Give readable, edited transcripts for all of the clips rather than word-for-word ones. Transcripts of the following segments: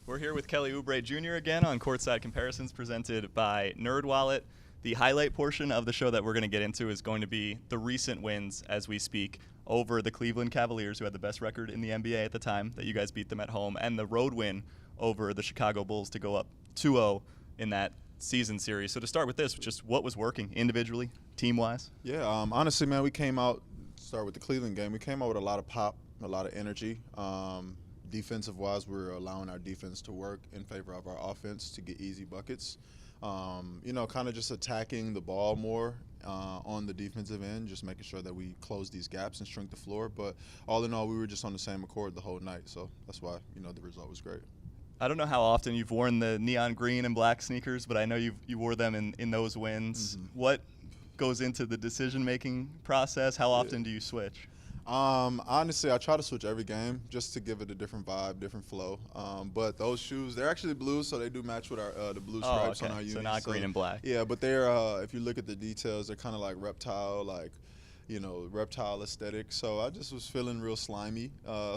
We're here with Kelly Oubre Jr. again on Courtside Comparisons presented by NerdWallet. The highlight portion of the show that we're going to get into is going to be the recent wins as we speak over the Cleveland Cavaliers, who had the best record in the NBA at the time that you guys beat them at home, and the road win over the Chicago Bulls to go up 2-0 in that season series. So to start with this, just what was working individually, team-wise? Yeah, honestly, man, we came out, start with the Cleveland game, we came out with a lot of pop, a lot of energy. Defensive-wise, we're allowing our defense to work in favor of our offense to get easy buckets. Kind of just attacking the ball more on the defensive end, just making sure that we close these gaps and shrink the floor. But all in all, we were just on the same accord the whole night, so that's why, the result was great. I don't know how often you've worn the neon green and black sneakers, but I know you wore them in those wins. Mm-hmm. What goes into the decision-making process? How often do you switch? Honestly, I try to switch every game just to give it a different vibe, different flow. But those shoes, they're actually blue, so they do match with our the blue stripes on our unis. So not green and black. Yeah, but they're if you look at the details, they're kind of like reptile, reptile aesthetic. So I just was feeling real slimy,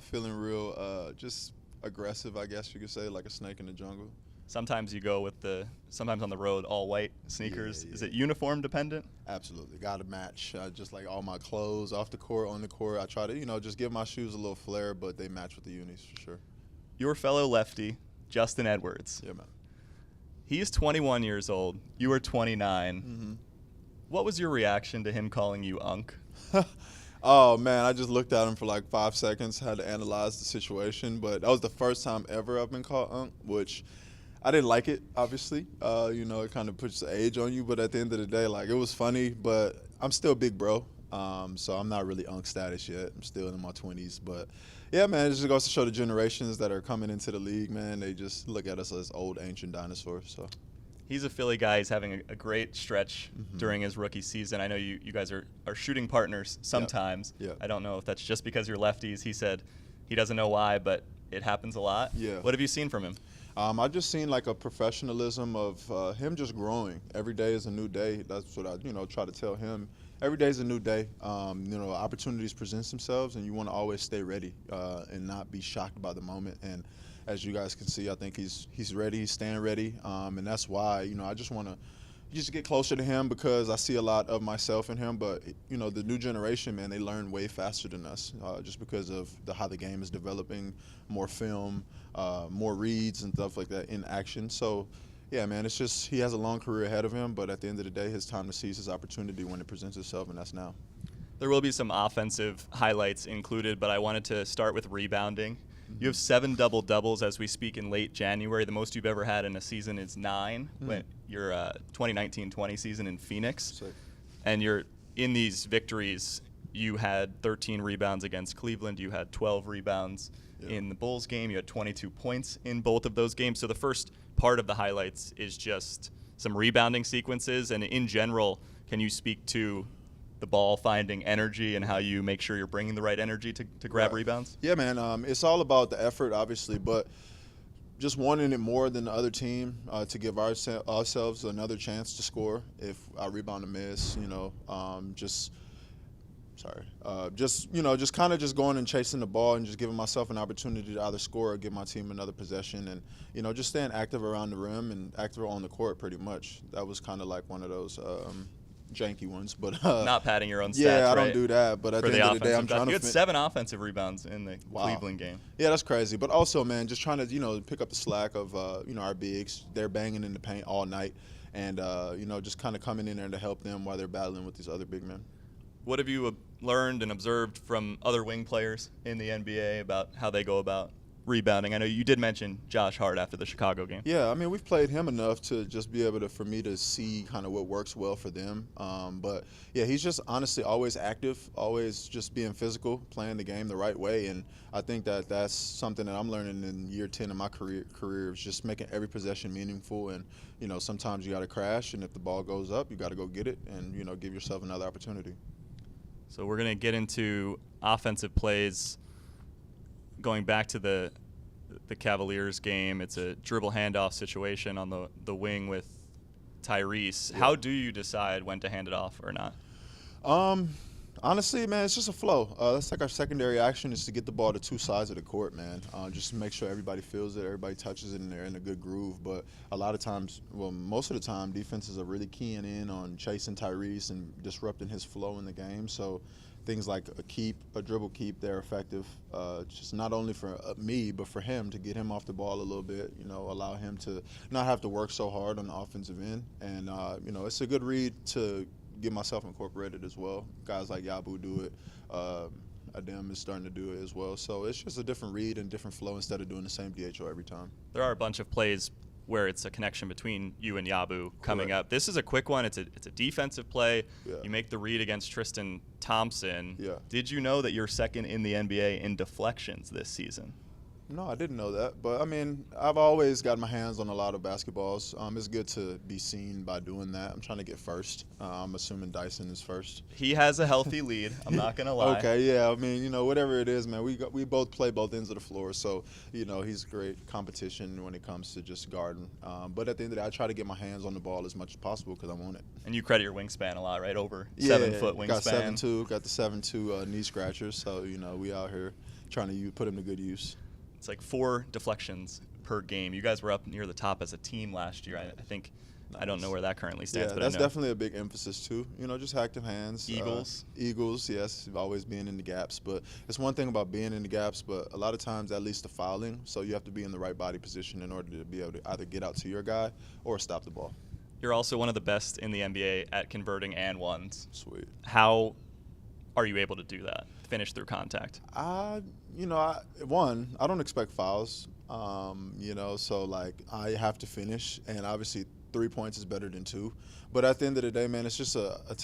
feeling real just aggressive, I guess you could say, like a snake in the jungle. Sometimes you go with sometimes on the road, all white sneakers. Yeah. Is it uniform dependent? Absolutely. Got to match. Just like all my clothes, off the court, on the court. I try to, just give my shoes a little flair, but they match with the unis for sure. Your fellow lefty, Justin Edwards. Yeah, man. He's 21 years old. You are 29. Mm-hmm. What was your reaction to him calling you Unk? Oh, man, I just looked at him for like 5 seconds, had to analyze the situation. But that was the first time ever I've been called Unk, which – I didn't like it, obviously. It kind of puts the age on you. But at the end of the day, it was funny. But I'm still big bro. So I'm not really Unk status yet. I'm still in my 20s. But, yeah, man, it just goes to show the generations that are coming into the league, man. They just look at us as old, ancient dinosaurs. So he's a Philly guy. He's having a great stretch during his rookie season. I know you guys are shooting partners sometimes. Yeah. I don't know if that's just because you're lefties. He said he doesn't know why, but it happens a lot. Yeah. What have you seen from him? I've just seen a professionalism of him just growing. Every day is a new day. That's what I try to tell him. Every day is a new day. Opportunities present themselves, and you want to always stay ready and not be shocked by the moment. And as you guys can see, I think he's ready. He's staying ready, and that's why I just want to just get closer to him because I see a lot of myself in him. But the new generation, man, they learn way faster than us just because of how the game is developing, more film, more reads and stuff like that in action. So, yeah, man, it's just he has a long career ahead of him. But at the end of the day, his time to seize his opportunity when it presents itself, and that's now. There will be some offensive highlights included, but I wanted to start with rebounding. You have 7 double-doubles as we speak in late January. The most you've ever had in a season is 9. When your 2019-20 season in Phoenix. Sick. And you're in these victories, you had 13 rebounds against Cleveland. You had 12 rebounds in the Bulls game. You had 22 points in both of those games. So the first part of the highlights is just some rebounding sequences. And in general, can you speak to the ball finding energy and how you make sure you're bringing the right energy to grab rebounds? Yeah, man. It's all about the effort, obviously, but just wanting it more than the other team to give ourselves another chance to score if I rebound a miss, just kind of just going and chasing the ball and just giving myself an opportunity to either score or give my team another possession and, just staying active around the rim and active on the court pretty much. That was kind of like one of those janky ones, but not padding your own stats. Yeah, I don't right? do that. But at the end of the day, I'm trying to. You had 7 offensive rebounds in the Cleveland game. Yeah, that's crazy. But also, man, just trying to pick up the slack of our bigs. They're banging in the paint all night, and just kind of coming in there to help them while they're battling with these other big men. What have you learned and observed from other wing players in the NBA about how they go about rebounding? I know you did mention Josh Hart after the Chicago game. Yeah, I mean, we've played him enough to just be able for me to see kind of what works well for them. But, yeah, he's just honestly always active, always just being physical, playing the game the right way. And I think that's something that I'm learning in year 10 of my career is just making every possession meaningful. And, sometimes you got to crash, and if the ball goes up, you got to go get it and, give yourself another opportunity. So we're going to get into offensive plays. Going back to the Cavaliers game, it's a dribble handoff situation on the wing with Tyrese. Yeah. How do you decide when to hand it off or not? Honestly, man, it's just a flow. That's like our secondary action is to get the ball to two sides of the court, man. Just to make sure everybody feels it, everybody touches it, and they're in a good groove. But a lot of times, well, most of the time, defenses are really keying in on chasing Tyrese and disrupting his flow in the game. So things like a dribble keep, they're effective. Just not only for me, but for him to get him off the ball a little bit. Allow him to not have to work so hard on the offensive end. And it's a good read to get myself incorporated as well. Guys like Yabu do it. Adem is starting to do it as well. So it's just a different read and different flow instead of doing the same DHO every time. There are a bunch of plays where it's a connection between you and Yabu coming up. This is a quick one. It's a defensive play. Yeah. You make the read against Tristan Thompson. Yeah. Did you know that you're second in the NBA in deflections this season? No, I didn't know that. But, I mean, I've always got my hands on a lot of basketballs. It's good to be seen by doing that. I'm trying to get first. I'm assuming Dyson is first. He has a healthy lead. I'm not going to lie. Okay, yeah. I mean, whatever it is, man, we both play both ends of the floor. So, he's great competition when it comes to just guarding. But at the end of the day, I try to get my hands on the ball as much as possible because I want it. And you credit your wingspan a lot, right? Over 7-foot wingspan. Got 7'2", got the 7'2" knee scratchers. So, we out here trying to put him to good use. It's like 4 deflections per game. You guys were up near the top as a team last year. I think nice. I don't know where that currently stands. Yeah, but that's definitely a big emphasis too. Just active hands. Eagles, yes, always being in the gaps. But it's one thing about being in the gaps, but a lot of times that leads to fouling. So you have to be in the right body position in order to be able to either get out to your guy or stop the ball. You're also one of the best in the NBA at converting and ones. Sweet. How are you able to do that? Finish through contact? I don't expect fouls. So like I have to finish, and obviously 3 points is better than 2. But at the end of the day, man, it's just a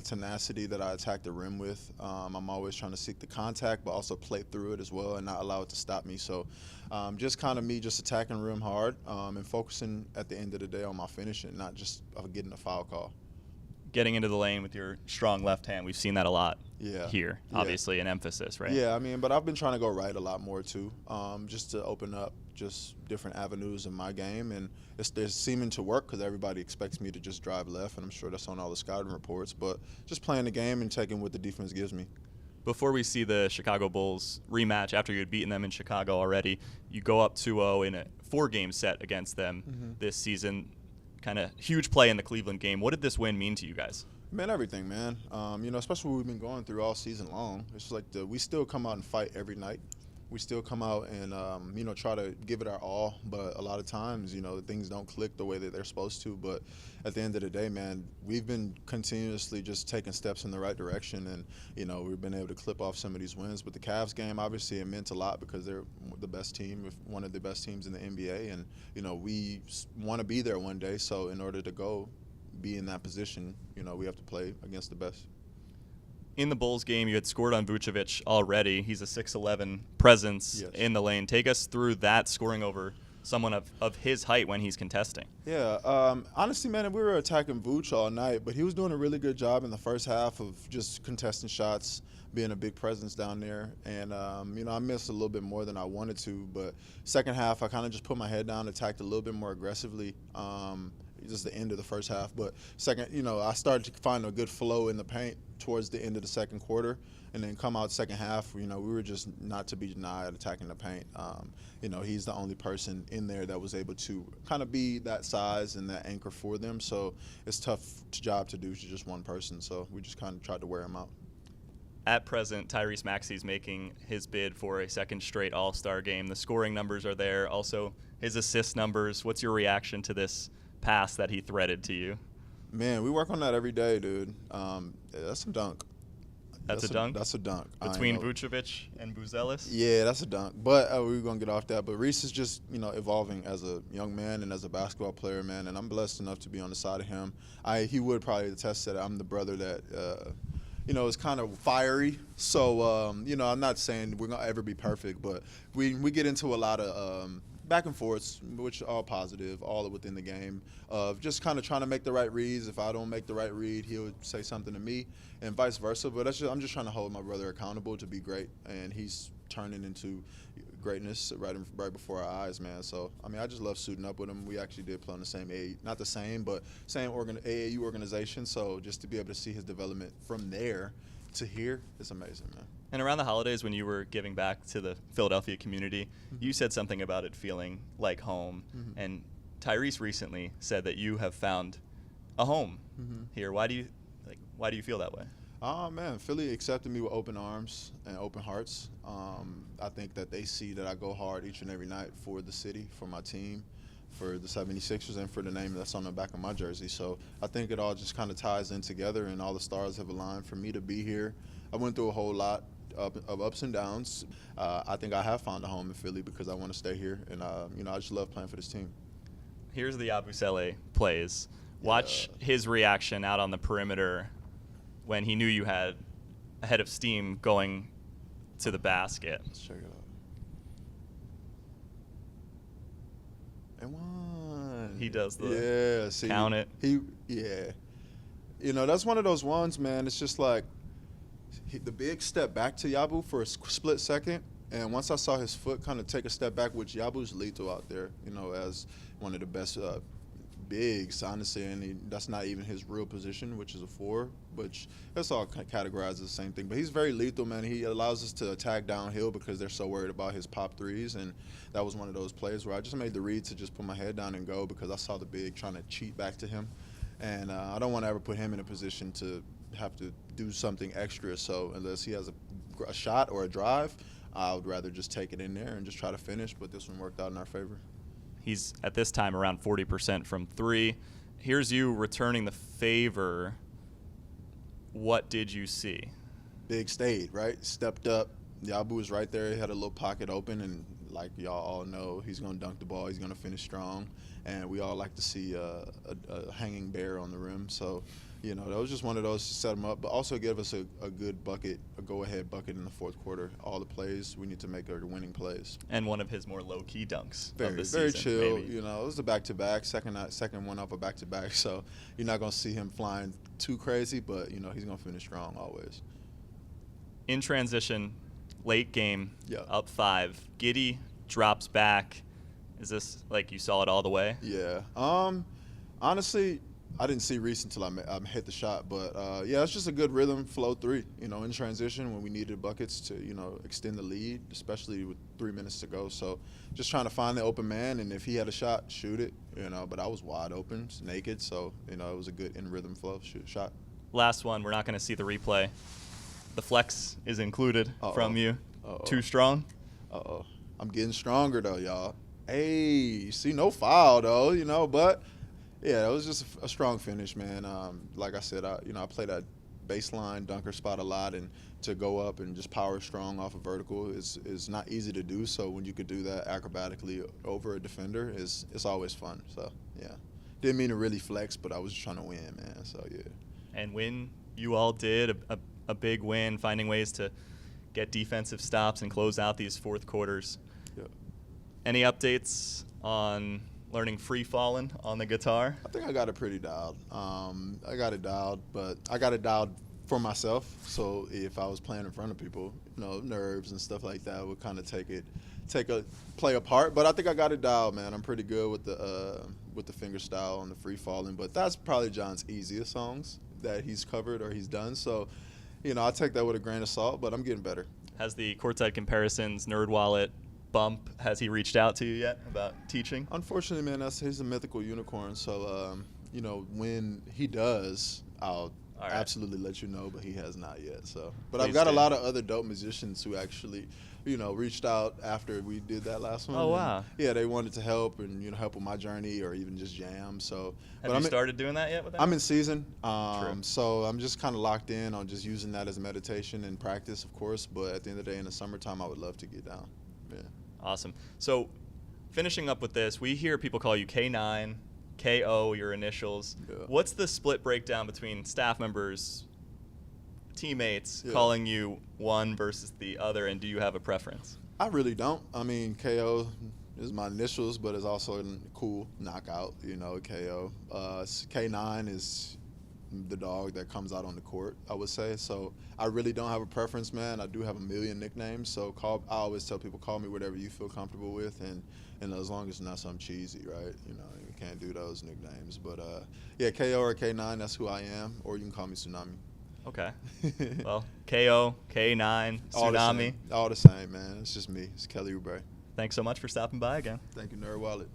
tenacity that I attack the rim with. I'm always trying to seek the contact, but also play through it as well and not allow it to stop me. So just kind of me just attacking rim hard and focusing at the end of the day on my finishing, not just getting a foul call. Getting into the lane with your strong left hand. We've seen that a lot here, obviously, an emphasis, right? Yeah, I mean, but I've been trying to go right a lot more, too, just to open up just different avenues in my game. And they're seeming to work because everybody expects me to just drive left, and I'm sure that's on all the scouting reports. But just playing the game and taking what the defense gives me. Before we see the Chicago Bulls rematch, after you had beaten them in Chicago already, you go up 2-0 in a 4-game set against them this season. Kind of huge play in the Cleveland game. What did this win mean to you guys? Man, everything, man. Especially what we've been going through all season long. It's like we still come out and fight every night. We still come out and, try to give it our all. But a lot of times, things don't click the way that they're supposed to. But at the end of the day, man, we've been continuously just taking steps in the right direction. And, we've been able to clip off some of these wins. But the Cavs game, obviously, it meant a lot because they're the best team, one of the best teams in the NBA. And, we want to be there one day. So in order to be in that position, we have to play against the best. In the Bulls game, you had scored on Vucevic already. He's a 6'11 presence in the lane. Take us through that, scoring over someone of his height when he's contesting. Yeah, honestly, man, we were attacking Vuce all night, but he was doing a really good job in the first half of just contesting shots, being a big presence down there. And, I missed a little bit more than I wanted to. But second half, I kind of just put my head down, attacked a little bit more aggressively. Just the end of the first half. But second, I started to find a good flow in the paint towards the end of the second quarter. And then come out second half, we were just not to be denied attacking the paint. He's the only person in there that was able to kind of be that size and that anchor for them. So it's a tough job to do to just one person. So we just kind of tried to wear him out. At present, Tyrese Maxey's making his bid for a second straight All-Star game. The scoring numbers are there. Also, his assist numbers. What's your reaction to this pass that he threaded to you? Man, we work on that every day, dude. That's a dunk. That's a dunk? That's a dunk. Between Vucevic and Buzelis? Yeah, that's a dunk. But we're going to get off that. But Reese is just, evolving as a young man and as a basketball player, man. And I'm blessed enough to be on the side of him. He would probably attest that I'm the brother that, is kind of fiery. So, I'm not saying we're going to ever be perfect. But we get into a lot of back and forths, which are all positive, all within the game, of just kind of trying to make the right reads. If I don't make the right read, he'll say something to me, and vice versa. But I'm just trying to hold my brother accountable to be great, and he's turning into greatness right before our eyes, man. So, I just love suiting up with him. We actually did play on the same not the same, but same AAU organization. So just to be able to see his development from there, to hear is amazing, man. And around the holidays, when you were giving back to the Philadelphia community, Mm-hmm. you said something about it feeling like home. Mm-hmm. And Tyrese recently said that you have found a home Mm-hmm. here. Why do you feel that way? Oh man, Philly accepted me with open arms and open hearts. I think that they see that I go hard each and every night for the city, for my team, for the 76ers, and for the name that's on the back of my jersey. So I think it all just kind of ties in together, and all the stars have aligned for me to be here. I went through a whole lot of ups and downs. I think I have found a home in Philly because I want to stay here, and I just love playing for this team. Here's the Yabusele plays. Watch his reaction out on the perimeter when he knew you had a head of steam going to the basket. Let's check it out. And one. He does the count it. That's one of those ones, man. It's just like the big step back to Yabu for a split second. And once I saw his foot kind of take a step back, which Yabu's lethal out there, as one of the best bigs, honestly, and that's not even his real position, which is a 4, which that's all categorized as the same thing. But he's very lethal, man. He allows us to attack downhill because they're so worried about his pop threes, and that was one of those plays where I just made the read to just put my head down and go because I saw the big trying to cheat back to him, and I don't want to ever put him in a position to have to do something extra. So unless he has a shot or a drive, I would rather just take it in there and just try to finish, but this one worked out in our favor. He's, at this time, around 40% from 3. Here's you returning the favor. What did you see? Big stayed, right? Stepped up. Yabu was right there. He had a little pocket open, and like y'all all know, he's going to dunk the ball. He's going to finish strong. And we all like to see a hanging bear on the rim. So, that was just one of those to set him up, but also give us a good bucket, a go-ahead bucket in the fourth quarter. All the plays we need to make are the winning plays. And one of his more low-key dunks very, of the very season. Chill. Maybe. It was a back-to-back, second one off a back-to-back. So you're not going to see him flying too crazy, but, he's going to finish strong always. In transition, late game, Yeah. up 5. Giddey drops back. Is this like you saw it all the way? Yeah. Honestly, I didn't see Reese until I hit the shot, but it's just a good rhythm flow 3. In transition when we needed buckets to extend the lead, especially with 3 minutes to go. So just trying to find the open man, and if he had a shot, shoot it. But I was wide open, naked, so it was a good in rhythm flow shot. Last one. We're not going to see the replay. The flex is included from you. Too strong. I'm getting stronger though, y'all. Hey, see, no foul though, but. Yeah, it was just a strong finish, man. Like I said, I play that baseline dunker spot a lot, and to go up and just power strong off a vertical is not easy to do. So when you could do that acrobatically over a defender, it's always fun. So yeah, didn't mean to really flex, but I was just trying to win, man. So yeah. And when you all did a big win, finding ways to get defensive stops and close out these fourth quarters. Yeah. Any updates on learning free Fallin on the guitar? I think I got it pretty dialed. I got it dialed, but I got it dialed for myself. So if I was playing in front of people, nerves and stuff like that would kind of play a part. But I think I got it dialed, man. I'm pretty good with the finger style on the free Fallin. But that's probably John's easiest songs that he's covered or he's done. So, I take that with a grain of salt. But I'm getting better. Has the Courtside Comparisons NerdWallet bump, has he reached out to you yet about teaching? Unfortunately, man, he's a mythical unicorn. So, when he does, I'll absolutely let you know, but he has not yet. So, but I've got a lot of other dope musicians who actually, reached out after we did that last one. Oh, wow. Yeah, they wanted to help and, help with my journey or even just jam. So, have you started doing that yet with them? I'm in season. So I'm just kind of locked in on just using that as meditation and practice, of course. But at the end of the day, in the summertime, I would love to get down. Yeah. Awesome. So finishing up with this, we hear people call you K9, KO, your initials. Yeah. What's the split breakdown between staff members, teammates calling you one versus the other, and do you have a preference? I really don't. I mean, KO is my initials, but it's also a cool knockout, KO. K9 is the dog that comes out on the court, I would say. So I really don't have a preference, man. I do have a million nicknames, so I always tell people, call me whatever you feel comfortable with, and as long as it's not something cheesy, right? You can't do those nicknames. But KO or K9, that's who I am, or you can call me Tsunami. Okay. Well, KO, K9, Tsunami. All the same, man. It's just me. It's Kelly Oubre. Thanks so much for stopping by again. Thank you, Nerd Wallet.